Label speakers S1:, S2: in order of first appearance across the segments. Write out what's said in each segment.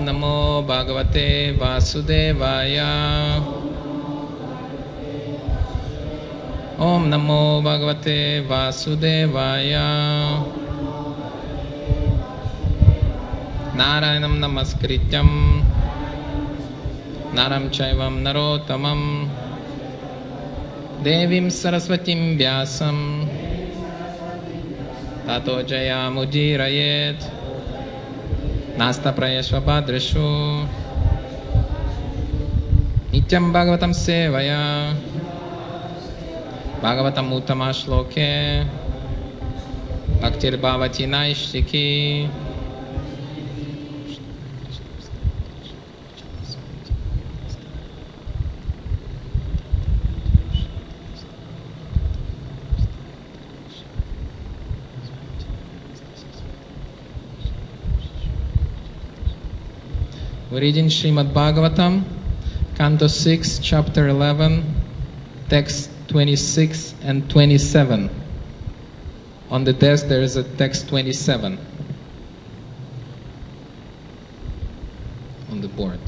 S1: Namo Bhagavate Vasudevaya. Om Namo Bhagavate Vasudevaya. Narayanam Namaskrityam Naram Chaivam Narotamam Devim Saraswatim Vyasam Tato Jayamujirayet Nasta Prayashvabhadrishu Nityam Bhagavatam Sevaya Bhagavatam Uttama Shloke Bhaktir Bhavati Naishiki. We read in Srimad Bhagavatam, Canto 6, Chapter 11, Text 26 and 27. On the desk there is a text 27 on the board.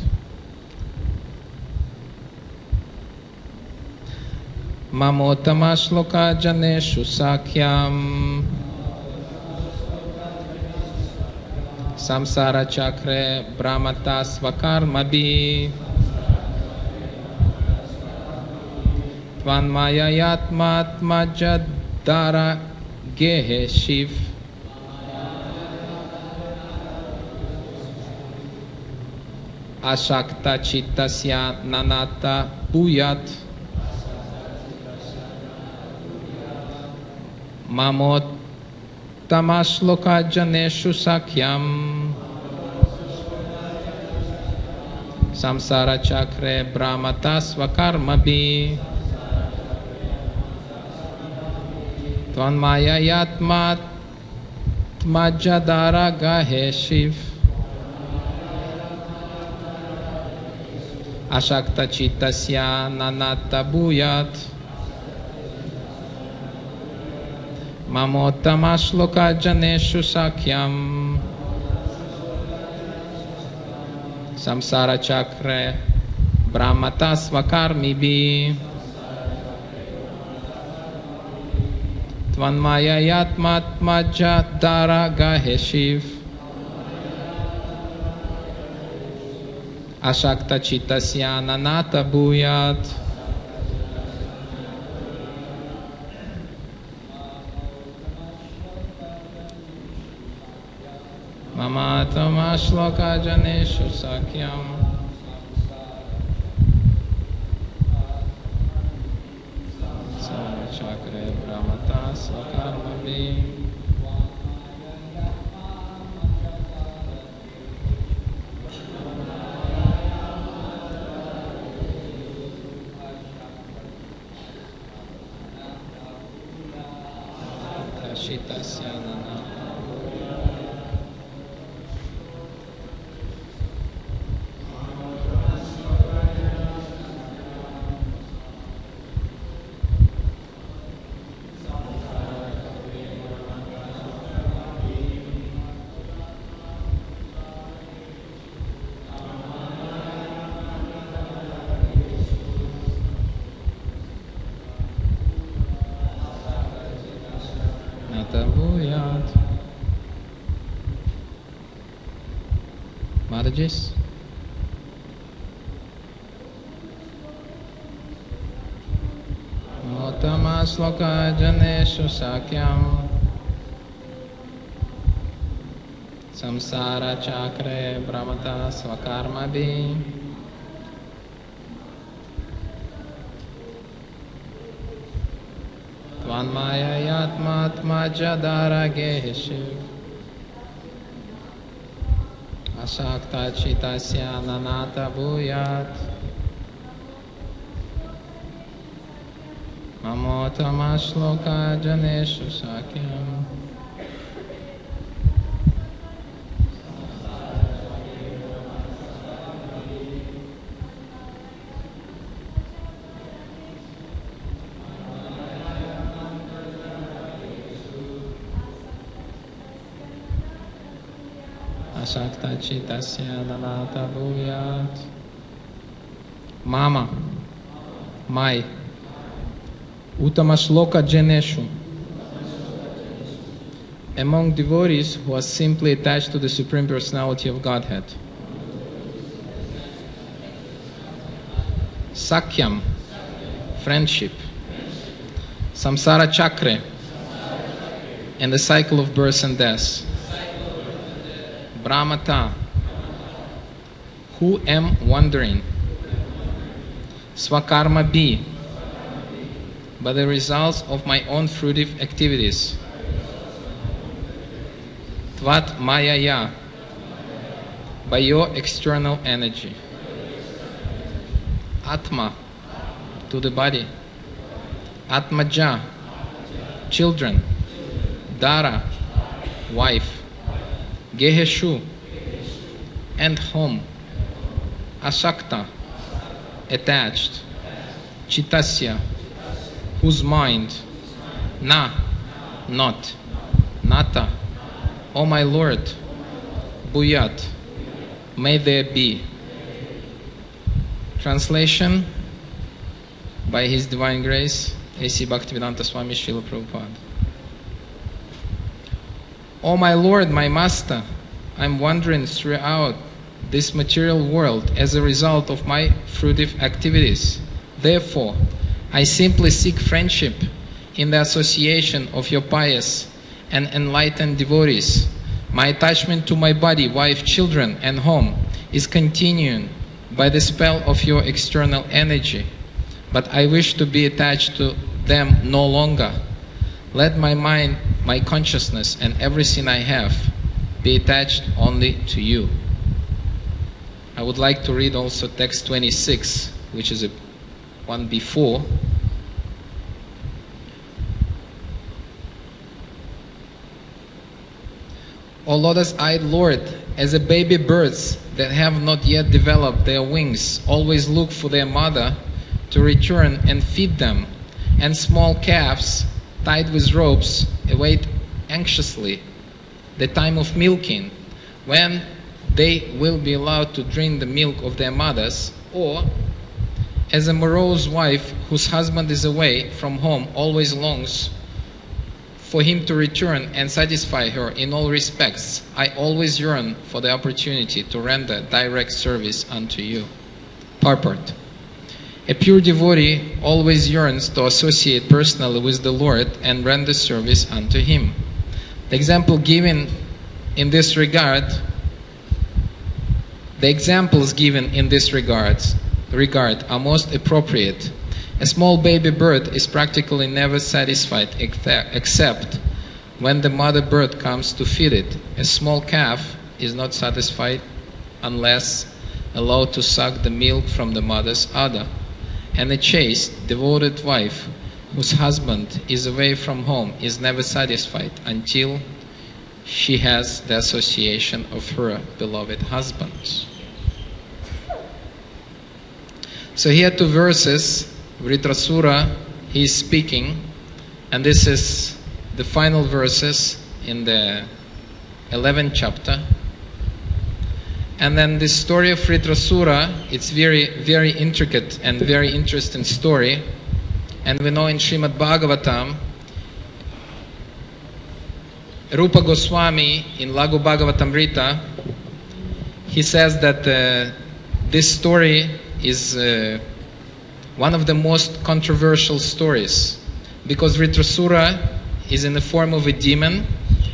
S1: Mamotama shloka janeshu sakyam Samsara chakre brahmata svakarmabhi Tvanmayayatmatmajadara gehe shiv Ashakta chittasya nanata bhuyat Mamot Tamashloka janeshu sakyam Samsara chakre brahmata svakarmabhi Tvanmayayatmatmajadara gahe shiv Ashakta chittasya nanata bhuyat Mamotama shloka janeshu sakyam Samsara chakre brahmata svakarmibhi Tvanmayayatmatmajadara gahe shiv Ashakta chittasya nanata bhuyat Mama tama shloka janeshu sakyam Samsara chakre brahmata svakarmabhi Tashitasya nanata Mataji's. Motama sloka janeshu sakyam Samsara chakre brahmata svakarmabhi Tvanmayayatmatmajadara gehe shiv Ashakta chittasya nanata bhuyat Mamotama shloka janeshu sakyam Ashakta chitasya nanata bhuyat. Mama, my, utamashloka janeshu. Among devotees who are simply attached to the Supreme Personality of Godhead. Sakyam, friendship. Samsara chakra, and the cycle of birth and death. Brahmata, who am wandering. Swakarma be, by the results of my own fruitive activities. Tvat mayaya, by your external energy. Atma, to the body. Atmaja, children. Dara, wife. Geheshu, and home. Asakta, attached. Chitasya, whose mind. Na, not. Nata, O my Lord. Bhuyat, may there be. Translation by His Divine Grace, A.C. Bhaktivedanta Swami Srila Prabhupada. O my Lord, my Master, I'm wandering throughout this material world as a result of my fruitive activities. Therefore, I simply seek friendship in the association of your pious and enlightened devotees. My attachment to my body, wife, children, and home is continuing by the spell of your external energy, but I wish to be attached to them no longer. Let my mind, my consciousness, and everything I have be attached only to you. I would like to read also text 26, which is one before. O lotus-eyed Lord, as the baby birds that have not yet developed their wings always look for their mother to return and feed them, and small calves tied with ropes await anxiously the time of milking, when they will be allowed to drink the milk of their mothers, or as a morose wife whose husband is away from home always longs for him to return and satisfy her in all respects, I always yearn for the opportunity to render direct service unto you. Purport. A pure devotee always yearns to associate personally with the Lord and render service unto Him. The example given in this regard, the examples given in this regard are most appropriate. A small baby bird is practically never satisfied except when the mother bird comes to feed it. A small calf is not satisfied unless allowed to suck the milk from the mother's udder. And a chaste, devoted wife whose husband is away from home is never satisfied until she has the association of her beloved husband. So here 2 verses, Vritrasura, he is speaking, and this is the final verses in the 11th chapter. And then this story of Vritrasura, it's very, very intricate and very interesting story. And we know in Srimad Bhagavatam, Rupa Goswami in Lagu Bhagavatamrita, he says that this story is one of the most controversial stories, because Vritrasura is in the form of a demon,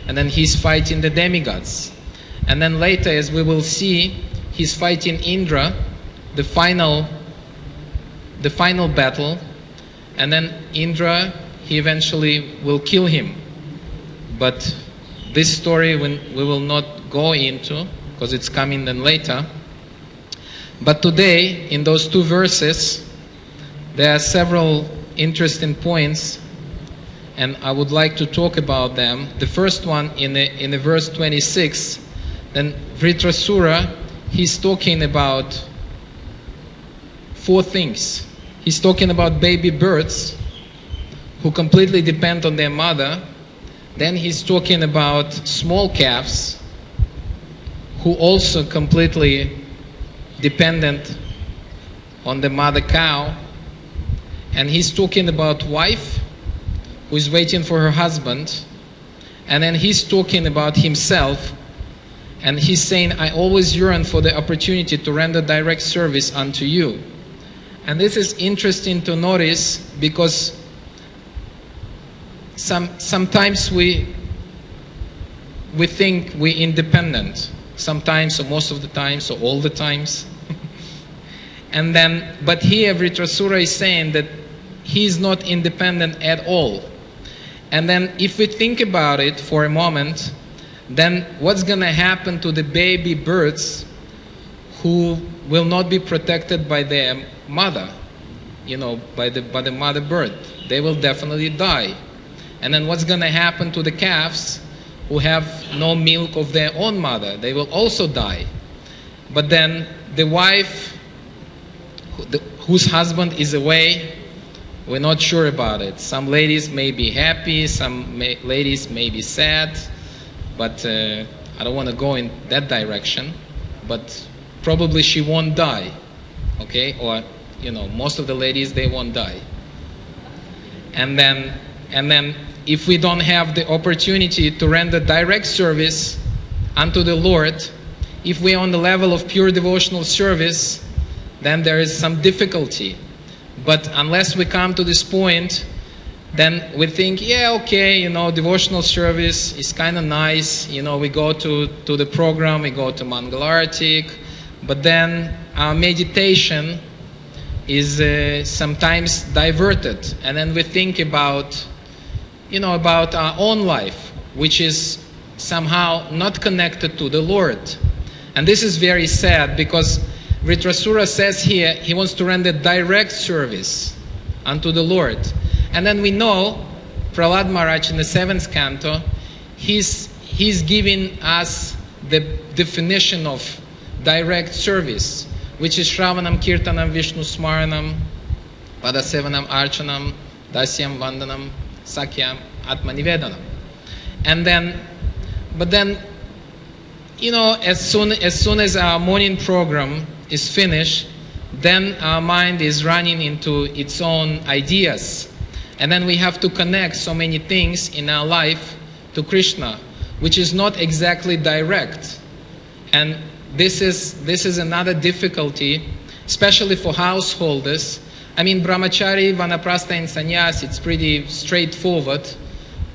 S1: and then he's fighting the demigods. And then later, as we will see, he's fighting Indra, the final battle, and then Indra, he eventually will kill him. But this story we will not go into, because it's coming then later. But today, in those 2 verses, there are several interesting points, and I would like to talk about them. The first one in the verse 26, then Vritrasura, he's talking about 4 things. He's talking about baby birds who completely depend on their mother. Then he's talking about small calves who also completely dependent on the mother cow. And he's talking about wife who is waiting for her husband. And then he's talking about himself. And he's saying, I always yearn for the opportunity to render direct service unto you. And this is interesting to notice, because sometimes we think we're independent. Sometimes, or most of the times, or all the times. And then, but here Vritrasura is saying that he is not independent at all. And then if we think about it for a moment, then what's going to happen to the baby birds who will not be protected by their mother, by the mother bird? They will definitely die. And then what's going to happen to the calves who have no milk of their own mother? They will also die. But then the wife whose husband is away, we're not sure about it. Some ladies may be happy, some ladies may be sad, but I don't want to go in that direction. But probably she won't die, okay? Or, most of the ladies, they won't die. And then if we don't have the opportunity to render direct service unto the Lord, if we're on the level of pure devotional service, then there is some difficulty. But unless we come to this point, then we think, yeah, okay, devotional service is kind of nice. We go to the program, we go to Mangalartik, but then our meditation is sometimes diverted. And then we think about our own life, which is somehow not connected to the Lord. And this is very sad, because Vritrasura says here he wants to render direct service unto the Lord. And then we know Prahlad Maharaj in the 7th canto, he's giving us the definition of direct service, which is Shravanam, Kirtanam, Vishnu Smaranam, Padasevanam, Archanam, Dasyam, Vandanam, Sakyam, Atmanivedanam. But then, as soon as our morning program is finished, then our mind is running into its own ideas. And then we have to connect so many things in our life to Krishna, which is not exactly direct. And this is another difficulty, especially for householders. I mean, brahmachari, vanaprastha, and sannyas, it's pretty straightforward.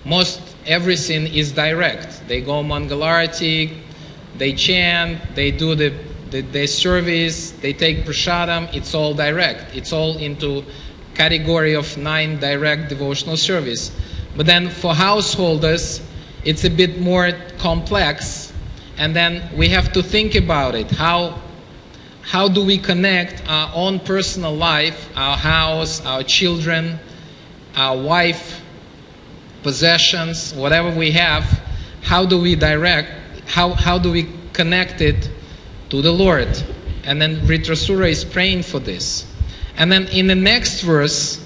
S1: Most everything is direct. They go Mangalarati, they chant, they do their service, they take prasadam, it's all direct. It's all into category of 9 direct devotional service. But then for householders, it's a bit more complex, and then we have to think about it. How do we connect our own personal life, our house, our children, our wife, possessions, whatever we have, how do we connect it to the Lord? And then Vritrasura is praying for this. And then in the next verse,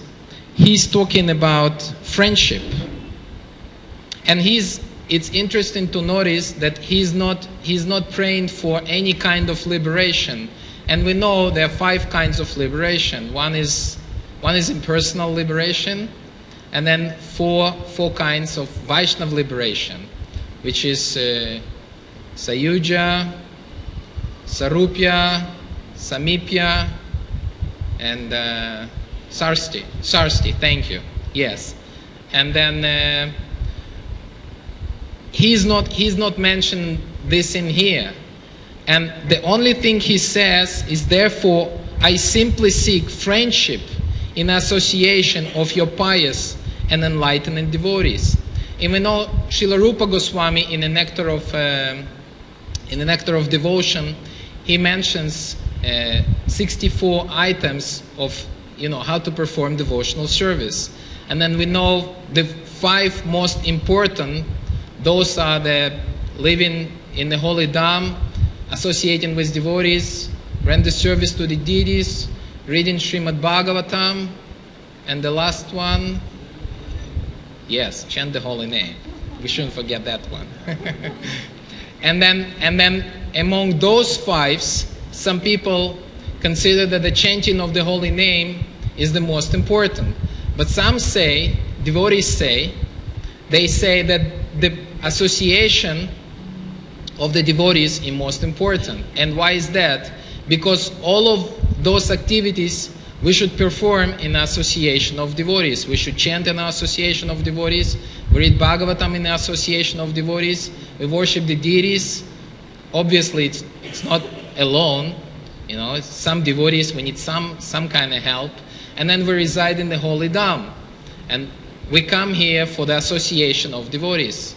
S1: he's talking about friendship. And it's interesting to notice that he's not praying for any kind of liberation. And we know there are 5 kinds of liberation. One is impersonal liberation, and then four kinds of Vaishnava liberation, which is Sayuja, Sarupya, Samipya, and Sarsti, thank you. Yes. And then he's not mentioned this in here. And the only thing he says is, therefore, I simply seek friendship in association of your pious and enlightened devotees. And we know Srila Rupa Goswami in the Nectar of Devotion, he mentions 64 items of how to perform devotional service. And then we know the 5 most important. Those are the living in the holy dham, associating with devotees, render service to the deities, reading Srimad Bhagavatam, and the last one, yes, chant the holy name. We shouldn't forget that one. and then among those fives, some people consider that the chanting of the holy name is the most important. But some say, devotees say, they say that the association of the devotees is most important. And why is that? Because all of those activities we should perform in association of devotees. We should chant in association of devotees. We read Bhagavatam in association of devotees. We worship the deities. Obviously, it's not alone. You know, some devotees, we need some kind of help. And then we reside in the holy Dham. And we come here for the association of devotees.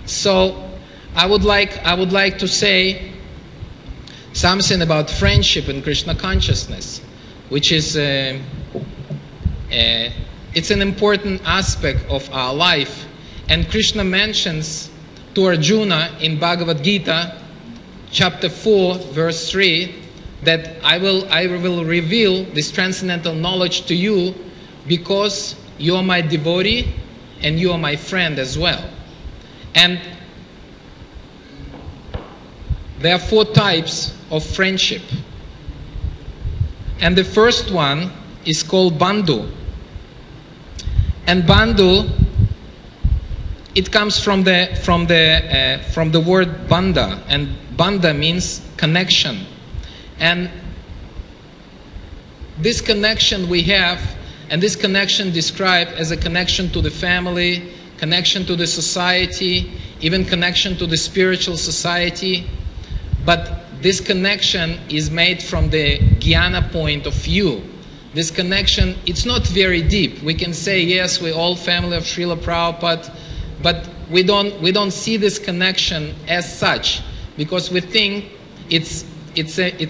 S1: So I would like to say something about friendship in Krishna consciousness, which is it's an important aspect of our life. And Krishna mentions to Arjuna in Bhagavad Gita, chapter 4, verse 3, that I will reveal this transcendental knowledge to you because you are my devotee and you are my friend as well. And there are 4 types of friendship. And the first one is called bandhu. And bandhu, it comes from the word bandha, and bandha means connection. And this connection we have, and this connection described as a connection to the family, connection to the society, even connection to the spiritual society. But this connection is made from the jnana point of view. This connection, it's not very deep. We can say, yes, we're all family of Srila Prabhupada, but we don't see this connection as such, because we think it's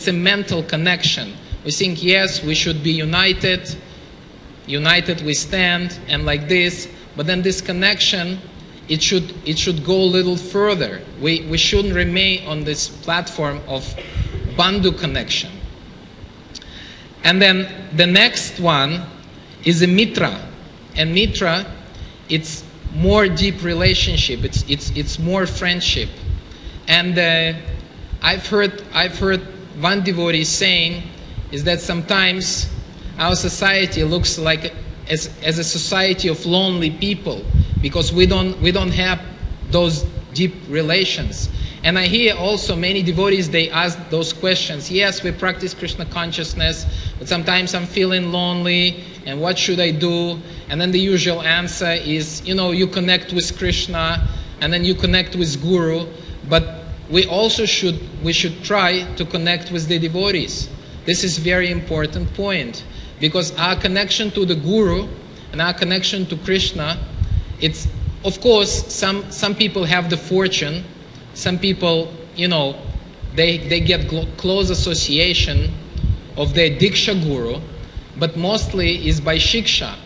S1: a mental connection. We think, yes, we should be united we stand, and like this. But then this connection, it should go a little further. We shouldn't remain on this platform of bandhu connection. And then the next one is a mitra. And mitra, it's more deep relationship. It's more friendship. And I've heard one devotee saying is that sometimes our society looks like as a society of lonely people, because we don't have those deep relations. And I hear also many devotees, they ask those questions. Yes, we practice Krishna consciousness, but sometimes I'm feeling lonely, and what should I do? And then the usual answer is, you connect with Krishna, and then you connect with Guru, but we also should try to connect with the devotees. This is a very important point, because our connection to the Guru and our connection to Krishna, it's, of course, some people have the fortune, some people, they get close association of their Diksha Guru, but mostly is by Shiksha.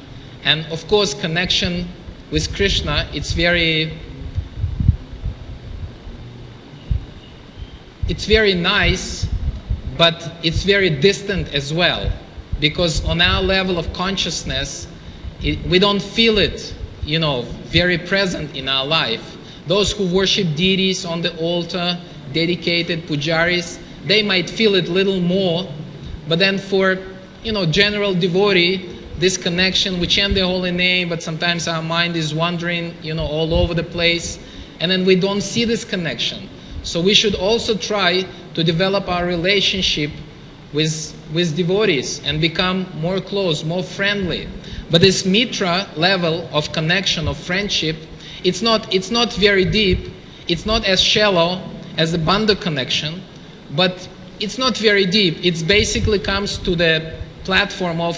S1: And of course, connection with Krishna, it's very nice, but it's very distant as well, because on our level of consciousness, we don't feel it, very present in our life. Those who worship deities on the altar, dedicated pujaris, they might feel it a little more, but then for, general devotee, this connection, we chant the holy name, but sometimes our mind is wandering, all over the place, and then we don't see this connection. So we should also try to develop our relationship with devotees and become more close, more friendly. But this mitra level of connection, of friendship, it's not very deep, it's not as shallow as the bandha connection, but it's not very deep. It basically comes to the platform of,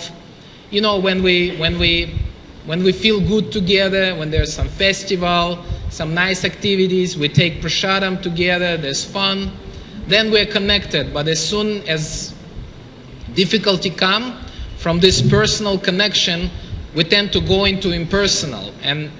S1: when we feel good together, when there's some festival, some nice activities, we take prasadam together, there's fun, then we're connected. But as soon as difficulty come, from this personal connection, we tend to go into impersonal. And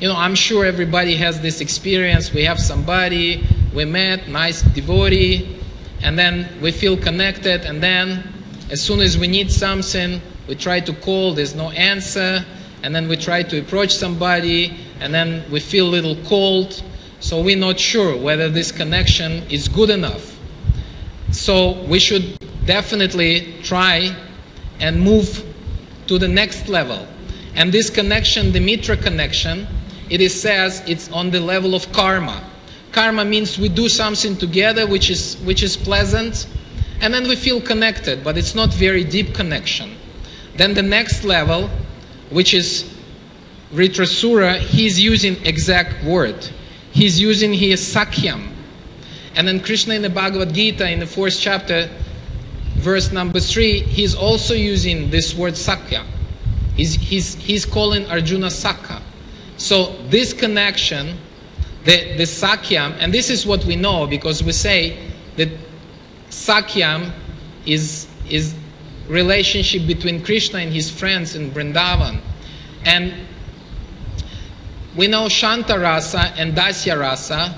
S1: I'm sure everybody has this experience. We have somebody, we met, nice devotee, and then we feel connected, and then as soon as we need something, we try to call, there's no answer, and then we try to approach somebody, and then we feel a little cold, So we're not sure whether this connection is good enough. So we should definitely try and move to the next level. And this connection, the Mitra connection, it says it's on the level of karma. Karma means we do something together which is pleasant, and then we feel connected, but it's not very deep connection. Then the next level, which is Ritrasura, he's using exact word. He's using here Sakyam. And then Krishna in the Bhagavad Gita, in the 4th chapter, verse number 3, he's also using this word Sakya. He's calling Arjuna Sakya. So this connection, the Sakyam, and this is what we know, because we say that Sakyam is relationship between Krishna and his friends in Vrindavan. And we know Shanta Rasa and Dasya Rasa,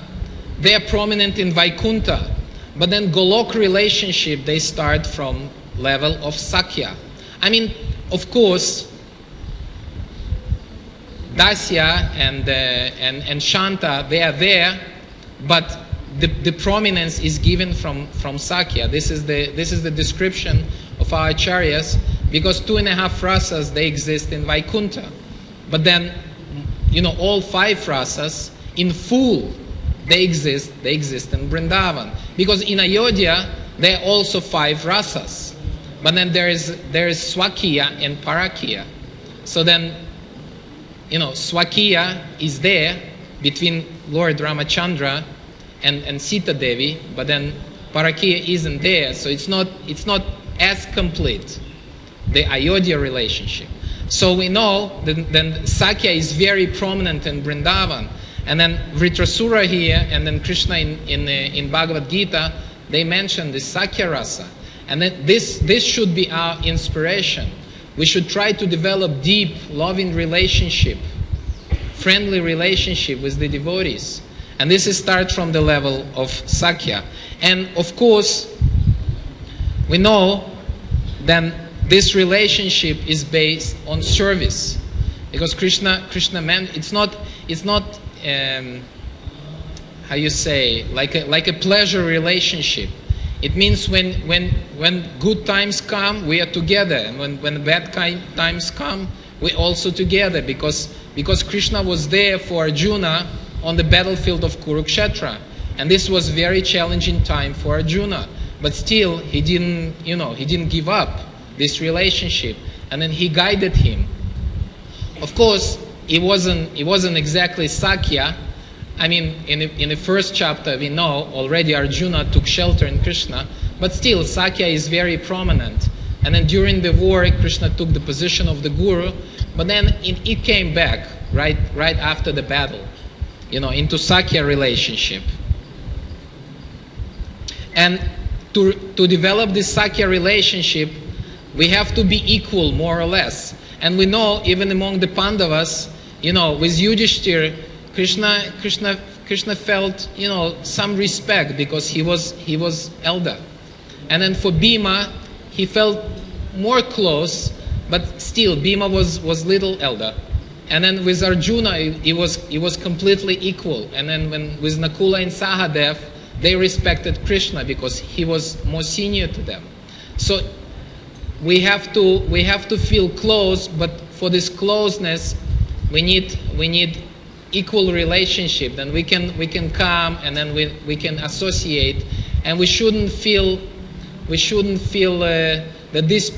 S1: they are prominent in Vaikuntha. But then Golok relationship, they start from level of Sakya. I mean, of course, Dasya and Shanta, they are there, but the prominence is given from Sakya. This is the description of our acharyas, because 2.5 rasas, they exist in Vaikuntha. But then, all 5 rasas in full, they exist in Vrindavan. Because in Ayodhya, there are also 5 rasas. But then there is Swakiya and Parakiya. So then, Swakiya is there between Lord Ramachandra and Sita Devi, but then Parakiya isn't there, so it's not as complete, the Ayodhya relationship. So we know that then Sakya is very prominent in Vrindavan, and then Vritrasura here, and then Krishna in Bhagavad Gita, they mention the Sakya rasa, and then this should be our inspiration. We should try to develop deep, loving relationship, friendly relationship with the devotees. And this starts from the level of Sakya. And of course, we know then this relationship is based on service. Because Krishna meant, it's not how you say, like a pleasure relationship. It means when good times come, we are together, and when bad times come, we're also together, because Krishna was there for Arjuna on the battlefield of Kurukshetra, and this was a very challenging time for Arjuna. But still, he didn't give up this relationship, and then he guided him. Of course, it wasn't exactly Sakya. I mean, in the 1st chapter, we know already Arjuna took shelter in Krishna, but still Sakya is very prominent. And then during the war, Krishna took the position of the guru, but then it came back right after the battle, into Sakya relationship. And to develop this Sakya relationship, we have to be equal, more or less. And we know even among the Pandavas, with Yudhishthir, Krishna felt, some respect because he was elder. And then for Bhima, he felt more close, but still Bhima was little elder. And then with Arjuna, he was completely equal. And then with Nakula and Sahadev, they respected Krishna because he was more senior to them. So we have to feel close, but for this closeness, we need equal relationship. Then we can come, and then we can associate, and we shouldn't feel that this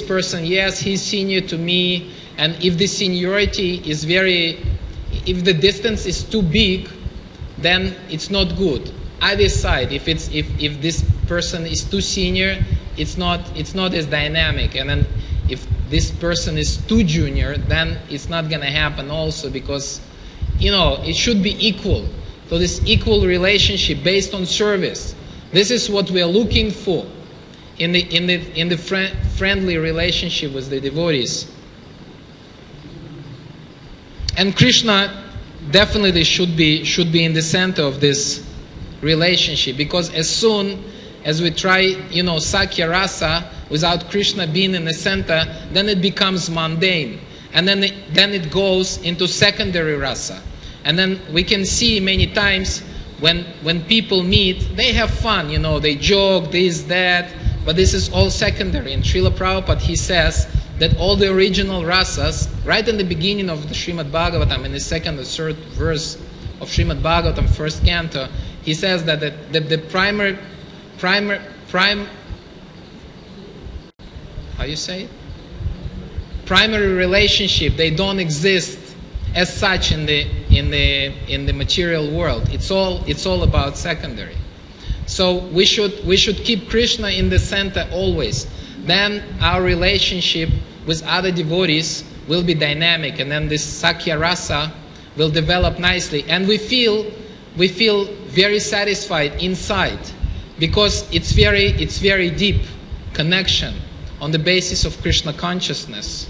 S1: person, yes, he's senior to me, and if the seniority is if the distance is too big, then it's not good. Either side, if this person is too senior, it's not as dynamic, and then if this person is too junior, then it's not going to happen also, because it should be equal. So this equal relationship based on service, this is what we are looking for in the friendly relationship with the devotees. And Krishna definitely should be in the center of this relationship, because as soon as we try, Sakya rasa without Krishna being in the center, then it becomes mundane, and then it goes into secondary rasa. And then we can see many times when people meet, they have fun, you know, they joke, this, that, but this is all secondary. And Srila Prabhupada, he says that all the original rasas, right in the beginning of the Srimad Bhagavatam, in the second or third verse of Srimad Bhagavatam, first canto, he says that the how you say it? Primary relationship, they don't exist as such in the material world. It's all about secondary. So we should keep Krishna in the center always. Then our relationship with other devotees will be dynamic, and then this Sakya Rasa will develop nicely, and we feel very satisfied inside, because it's very deep connection on the basis of Krishna consciousness.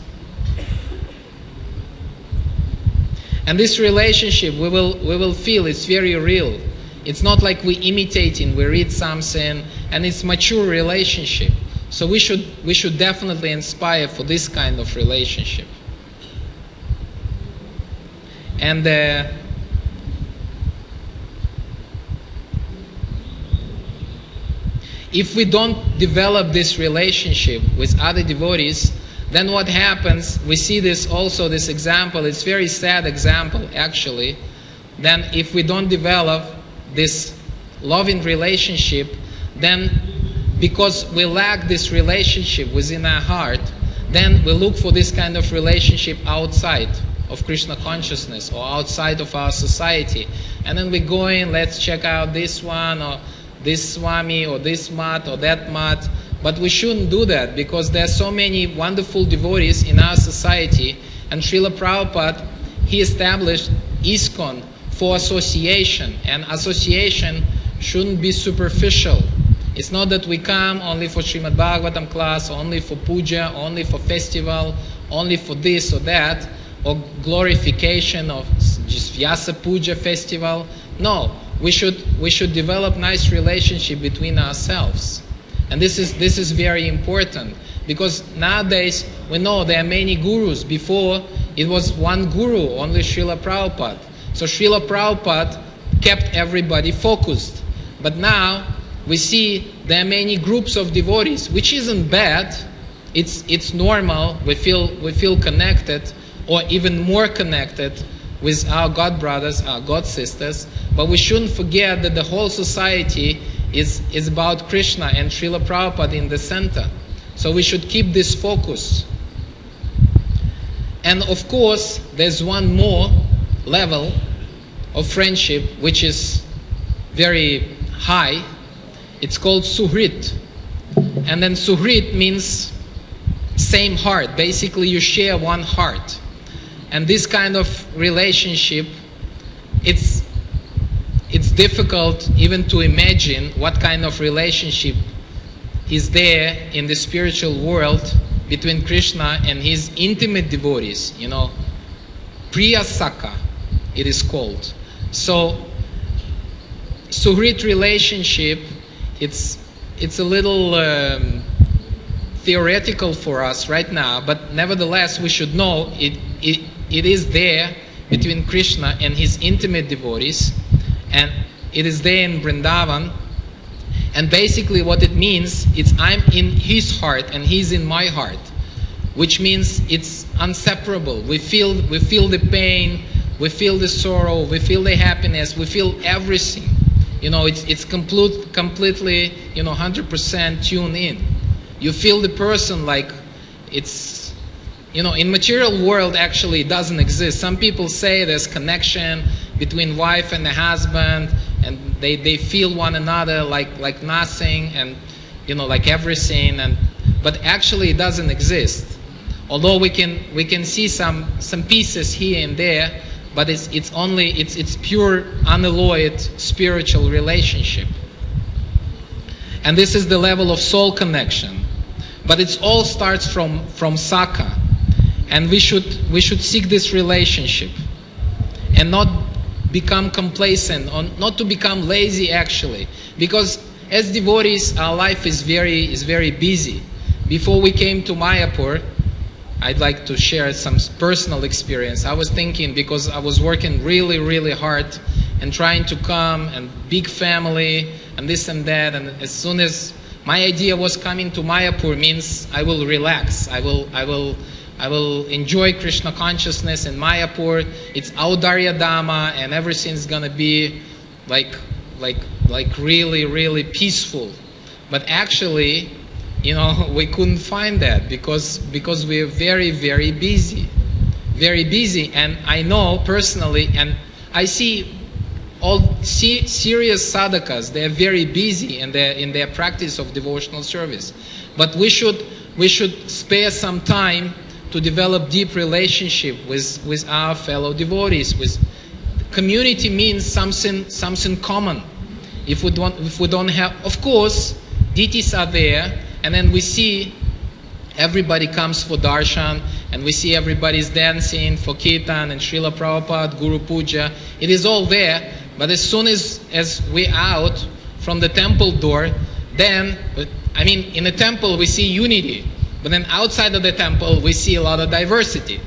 S1: And this relationship, we will feel it's very real. It's not like we imitating, we read something, and it's mature relationship. So we should definitely inspire for this kind of relationship. And if we don't develop this relationship with other devotees, then what happens, we see this also, this example, it's a very sad example actually. Then if we don't develop this loving relationship, then because we lack this relationship within our heart, then we look for this kind of relationship outside of Krishna consciousness or outside of our society. And then we go in, let's check out this one or this Swami or this mat or that mat. But we shouldn't do that, because there are so many wonderful devotees in our society, and Srila Prabhupada, he established ISKCON for association, and association shouldn't be superficial. It's not that we come only for Srimad Bhagavatam class, only for puja, only for festival, only for this or that, or glorification of just Vyasa Puja festival. No, we should develop nice relationship between ourselves. And this is very important, because nowadays we know there are many gurus. Before it was one guru, only Srila Prabhupada. So Srila Prabhupada kept everybody focused. But now we see there are many groups of devotees, which isn't bad. It's normal. We feel connected, or even more connected with our God brothers, our God sisters. But we shouldn't forget that the whole society is about Krishna and Srila Prabhupada in the center. So we should keep this focus. And of course, there's one more level of friendship which is very high. It's called Suhrit. And then Suhrit means same heart. Basically, you share one heart. And this kind of relationship, it's difficult even to imagine what kind of relationship is there in the spiritual world between Krishna and his intimate devotees, you know. Priya Saka, it is called. So, Suhrit relationship, it's a little theoretical for us right now, but nevertheless we should know it is there between Krishna and his intimate devotees, and it is there in Vrindavan. And basically what it means is I'm in his heart and he's in my heart, which means it's inseparable. We feel the pain, we feel the sorrow, we feel the happiness, we feel everything. You know, it's completely, you know, 100% tuned in. You feel the person like it's, you know, in material world actually it doesn't exist. Some people say there's connection between wife and the husband, and they feel one another like nothing, and, you know, like everything, but actually it doesn't exist. Although we can see some pieces here and there, but it's pure unalloyed spiritual relationship. And this is the level of soul connection. But it all starts from Saka. And we should seek this relationship and not become complacent, or not to become lazy actually. Because as devotees, our life is very busy. Before we came to Mayapur, I'd like to share some personal experience. I was thinking, because I was working really, really hard and trying to come, and big family and this and that, and as soon as my idea was coming to Mayapur, means I will relax, I will enjoy Krishna consciousness in Mayapur. It's Audarya Dhamma, and everything's gonna be like really, really peaceful. But actually, you know, we couldn't find that because we're very, very busy. Very busy. And I know personally, and I see all serious sadhakas, they're very busy in their practice of devotional service. But we should spare some time to develop deep relationship with our fellow devotees. With community means something common. If we don't have, of course, deities are there, and then we see everybody comes for darshan, and we see everybody's dancing for kirtan and Srila Prabhupada, Guru Puja. It is all there, but as soon as we're out from the temple door, then, I mean, in the temple we see unity, but then outside of the temple we see a lot of diversity.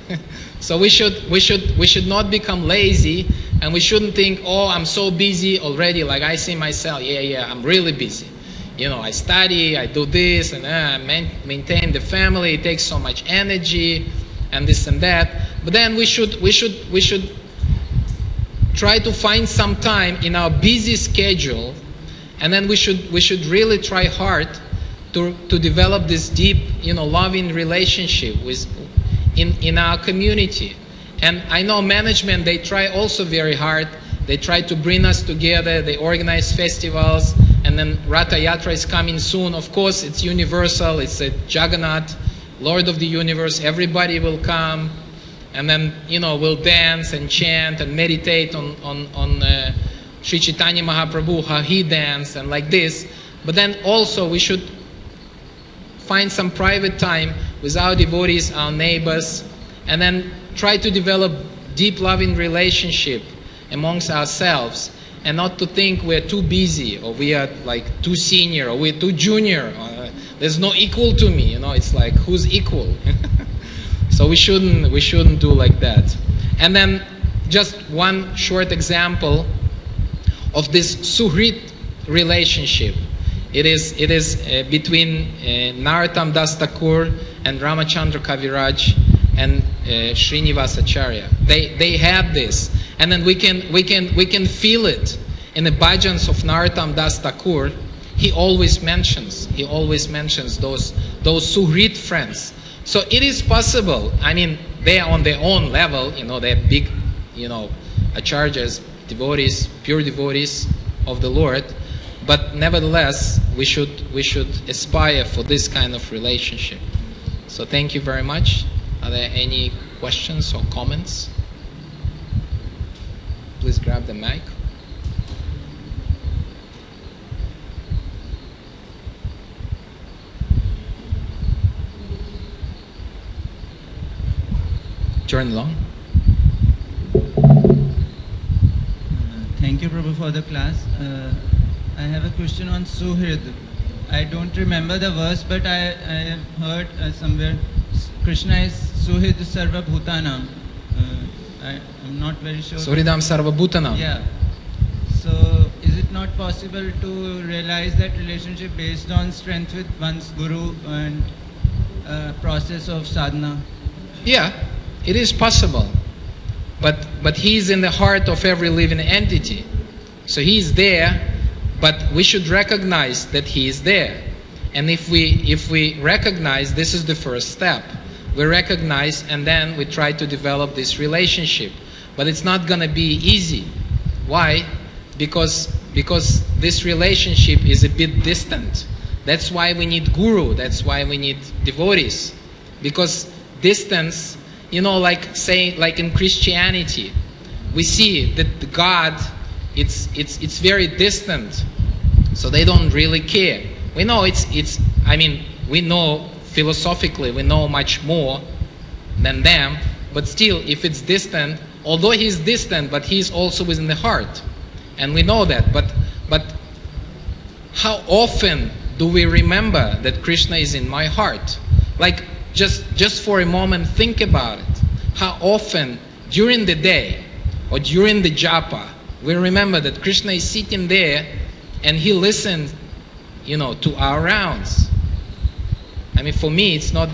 S1: So we should not become lazy, and we shouldn't think, oh, I'm so busy already. Like I see myself, yeah, I'm really busy. You know, I study, I do this, and I maintain the family. It takes so much energy, and this and that. But then we should try to find some time in our busy schedule, and then we should really try hard to develop this deep, you know, loving relationship in our community. And I know management, they try also very hard. They try to bring us together. They organize festivals, and then Ratha Yatra is coming soon. Of course, it's universal. It's a Jagannath, Lord of the universe. Everybody will come, and then, you know, we'll dance and chant and meditate on Sri Chaitanya Mahaprabhu, how he danced and like this. But then also we should find some private time with our devotees, our neighbors, and then try to develop deep loving relationship amongst ourselves, and not to think we're too busy, or we are like too senior, or we're too junior, or there's no equal to me, you know. It's like, who's equal? So we shouldn't do like that. And then just one short example of this suhrit relationship. It is between Narottam Das Thakur and Ramachandra Kaviraj and Srinivasacharya. They have this, and then we can feel it in the bhajans of Narottam Das Thakur. He always mentions those suhrit friends. So it is possible. I mean, they are on their own level, you know, they're big, you know, acharyas, devotees, pure devotees of the Lord. But nevertheless, we should aspire for this kind of relationship. So thank you very much. Are there any questions or comments? Please grab the mic. Turn long.
S2: Thank you, Prabhu, for the class. I have a question on Suhrid. I don't remember the verse, but I have heard somewhere Krishna is Suhrid Sarva Bhutanam. I'm not very sure.
S1: Suhridam Sarva Bhutanam.
S2: Yeah. So is it not possible to realize that relationship based on strength with one's guru and process of sadhana?
S1: Yeah, it is possible. But he's in the heart of every living entity. So he's there, but we should recognize that he is there. And if we recognize, this is the first step. We recognize, and then we try to develop this relationship. But it's not going to be easy. Why? Because this relationship is a bit distant. That's why we need guru. That's why we need devotees. Because distance, you know, like in Christianity, we see that the God, it's very distant. So they don't really care. We know I mean, we know philosophically, we know much more than them, but still, if it's distant, although he's distant, but he's also within the heart. And we know that, but how often do we remember that Krishna is in my heart? Like, just for a moment, think about it. How often during the day or during the japa, we remember that Krishna is sitting there and he listens, to our rounds. I mean, for me, it's not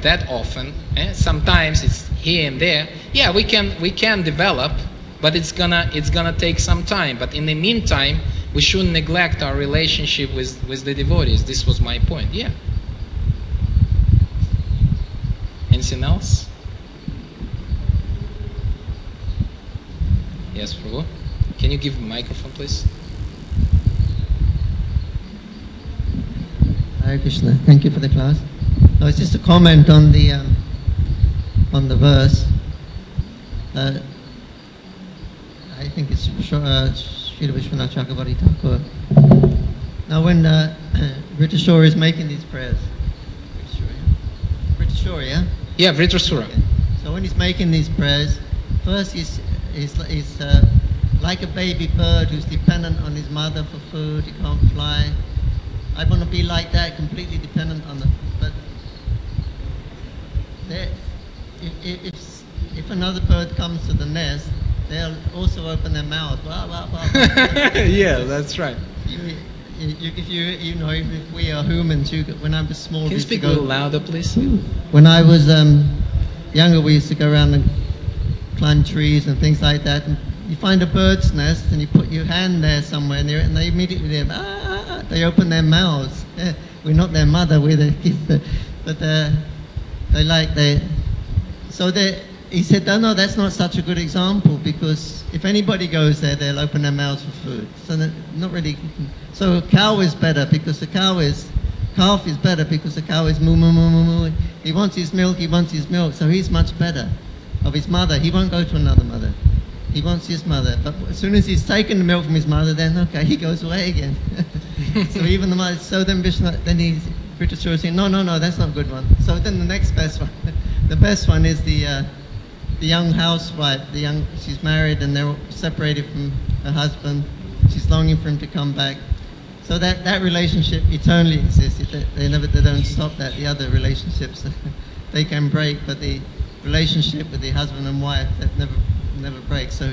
S1: that often. Sometimes it's here and there. Yeah, we can develop, but it's gonna take some time. But in the meantime, we shouldn't neglect our relationship with the devotees. This was my point. Yeah. Anything else? Yes, Prabhu. Can you give a microphone, please?
S3: Hare Krishna. Thank you for the class. No, it's just a comment on the verse. I think it's Srila Vishwanath Chakravarti Thakur. Now, when Vritrasura is making these prayers, Vritrasura, yeah?
S1: Yeah, Vritrasura.
S3: Okay. So when he's making these prayers, first he's like a baby bird who's dependent on his mother for food. He can't fly. I want to be like that, completely dependent on them. But if another bird comes to the nest, they'll also open their mouth. Wah, wah, wah, wah.
S1: Yeah, that's right.
S3: If we are humans, when I was small,
S1: Can you speak a little louder, please?
S3: When I was younger, we used to go around and climb trees and things like that. And you find a bird's nest and you put your hand there somewhere, and they immediately they open their mouths. We're not their mother, we're their kids. But he said, no, that's not such a good example, because if anybody goes there, they'll open their mouths for food. So not really. So a cow is better because calf is better because the cow is moo moo moo moo moo. He wants his milk, so he's much better of his mother. He won't go to another mother. He wants his mother. But as soon as he's taken the milk from his mother, then okay, he goes away again. So even the mother, so then Vritrasura saying, no, that's not a good one. So then the next best one, the best one is the young housewife. She's married and they're separated from her husband. She's longing for him to come back. So that relationship eternally exists. They don't stop that. The other relationships, they can break, but the relationship with the husband and wife, that never breaks. So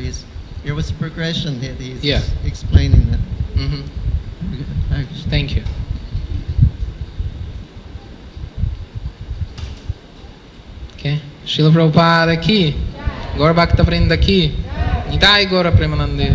S3: there was a progression here. He's explaining that.
S1: Mm-hmm. Thank you. Okay. Srila Prabhupada ki, Gaura Bhakta Vrinda ki, Nitai Gaura Premanande.